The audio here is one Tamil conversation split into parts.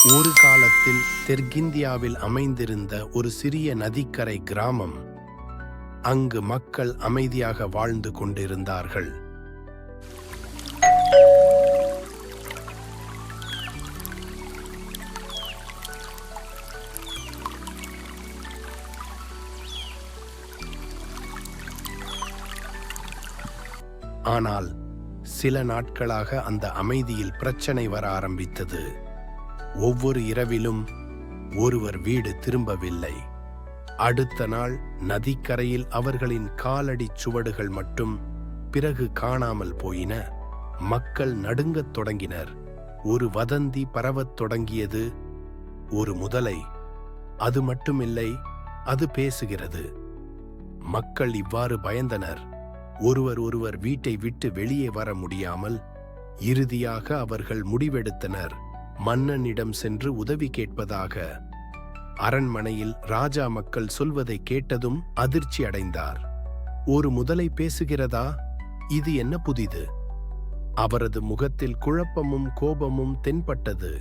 ஒரு காலத்தில் தெற்கிந்தியாவில் அமைந்திருந்த ஒரு சிறிய நதிக்கரை கிராமம். அங்கு மக்கள் அமைதியாக வாழ்ந்து கொண்டிருந்தார்கள். ஆனால் சில நாட்களாக அந்த அமைதியில் பிரச்சனை வர ஆரம்பித்தது. ஒவ்வொரு இரவிலும் ஒருவர் வீடு திரும்பவில்லை. அடுத்த நாள் நதிக்கரையில் அவர்களின் காலடி சுவடுகள் மட்டும் பிறகு காணாமல் போயின. மக்கள் நடுங்கத் தொடங்கினர். ஒரு வதந்தி பரவத் தொடங்கியது. ஒரு முதலை, அது மட்டுமில்லை, அது பேசுகிறது. மக்கள் இவ்வாறு பயந்தனர். ஒருவர் வீட்டை விட்டு வெளியே வர முடியாமல் இறுதியாக அவர்கள் முடிவெடுத்தனர், மன்னனிடம் சென்று உதவி கேட்பதாக. அரண்மனையில் ராஜா மக்கள் சொல்வதை கேட்டதும் அதிர்ச்சி அடைந்தார். ஒரு முதலை பேசுகிறதா? இது என்ன புதிது? அவரது முகத்தில் குழப்பமும் கோபமும் தென்பட்டது.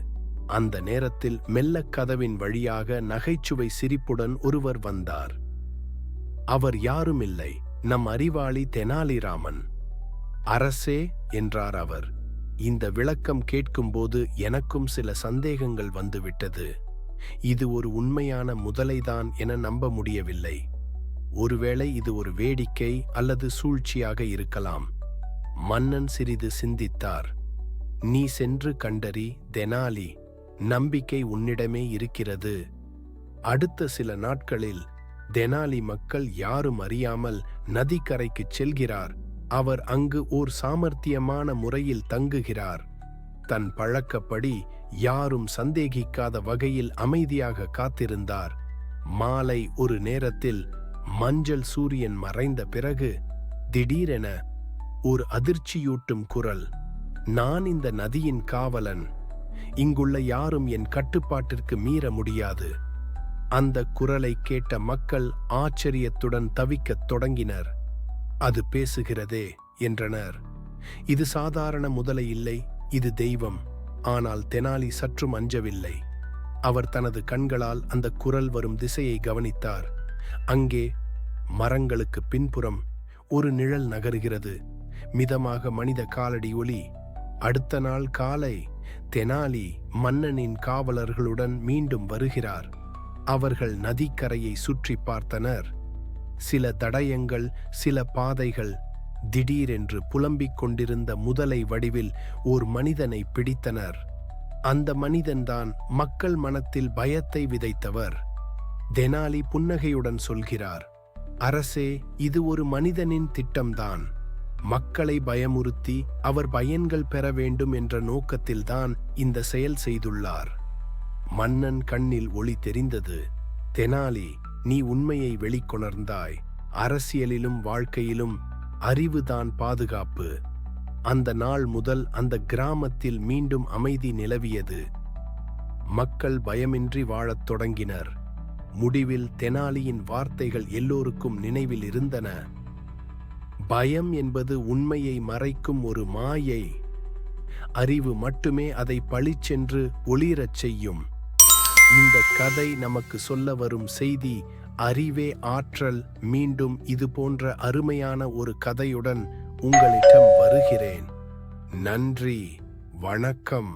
அந்த நேரத்தில் மெல்லக் கதவின் வழியாக நகைச்சுவை சிரிப்புடன் ஒருவர் வந்தார். அவர் யாருமில்லை, நம் அறிவாளி தெனாலிராமன். அரசே, என்றார் அவர். இந்த விளக்கம் கேட்கும்போது எனக்கும் சில சந்தேகங்கள் வந்துவிட்டது. இது ஒரு உண்மையான முதலைதான் என நம்ப முடியவில்லை. ஒருவேளை இது ஒரு வேடிக்கை அல்லது சூழ்ச்சியாக இருக்கலாம். மன்னன் சிறிது சிந்தித்தார். நீ சென்று கண்டறி, தெனாலி. நம்பிக்கை உன்னிடமே இருக்கிறது. அடுத்த சில நாட்களில் தெனாலி மக்கள் யாரும் அறியாமல் நதிக்கரைக்குச் செல்கிறார். அவர் அங்கு ஓர் சாமர்த்தியமான முறையில் தங்குகிறார். தன் பழக்கப்படி யாரும் சந்தேகிக்காத வகையில் அமைதியாக காத்திருந்தார். மாலை ஒரு நேரத்தில் மஞ்சள் சூரியன் மறைந்த பிறகு திடீரென ஒரு அதிர்ச்சியூட்டும் குரல். நான் இந்த நதியின் காவலன். இங்குள்ள யாரும் என் கட்டுப்பாட்டிற்கு மீற முடியாது. அந்த குரலை கேட்ட மக்கள் ஆச்சரியத்துடன் தவிக்கத் தொடங்கினர். அது பேசுகிறதே என்றனர். இது சாதாரண முதலை இல்லை, இது தெய்வம். ஆனால் தெனாலி சற்றும் அஞ்சவில்லை. அவர் தனது கண்களால் அந்த குரல் வரும் திசையை கவனித்தார். அங்கே மரங்களுக்கு பின்புறம் ஒரு நிழல் நகருகிறது. மிதமாக மனித காலடி ஒலி. அடுத்த நாள் காலை தெனாலி மன்னனின் காவலர்களுடன் மீண்டும் வருகிறார். அவர்கள் நதிக்கரையை சுற்றி பார்த்தனர். சில தடயங்கள், சில பாதைகள். திடீரென்று புலம்பிக் கொண்டிருந்த முதலை வடிவில் ஓர் மனிதனை பிடித்தனர். அந்த மனிதன்தான் மக்கள் மனத்தில் பயத்தை விதைத்தவர். தெனாலி புன்னகையுடன் சொல்கிறார், அரசே, இது ஒரு மனிதனின் திட்டம்தான். மக்களை பயமுறுத்தி அவர் பயன்கள் பெற வேண்டும் என்ற நோக்கத்தில்தான் இந்த செயல் செய்துள்ளார். மன்னன் கண்ணில் ஒளி தெரிந்தது. தெனாலி, நீ உண்மையை வெளிக்கொணர்ந்தாய். அரசியலிலும் வாழ்க்கையிலும் அறிவுதான் பாதுகாப்பு. அந்த நாள் முதல் அந்த கிராமத்தில் மீண்டும் அமைதி நிலவியது. மக்கள் பயமின்றி வாழத் தொடங்கினர். முடிவில் தெனாலியின் வார்த்தைகள் எல்லோருக்கும் நினைவில் இருந்தன. பயம் என்பது உண்மையை மறைக்கும் ஒரு மாயை. அறிவு மட்டுமே அதை பளிச்சென்று ஒளிரச் செய்யும். இந்த கதை நமக்கு சொல்ல வரும் செய்தி, அறிவே ஆற்றல். மீண்டும் இது போன்ற அருமையான ஒரு கதையுடன் உங்களிடம் வருகிறேன். நன்றி, வணக்கம்.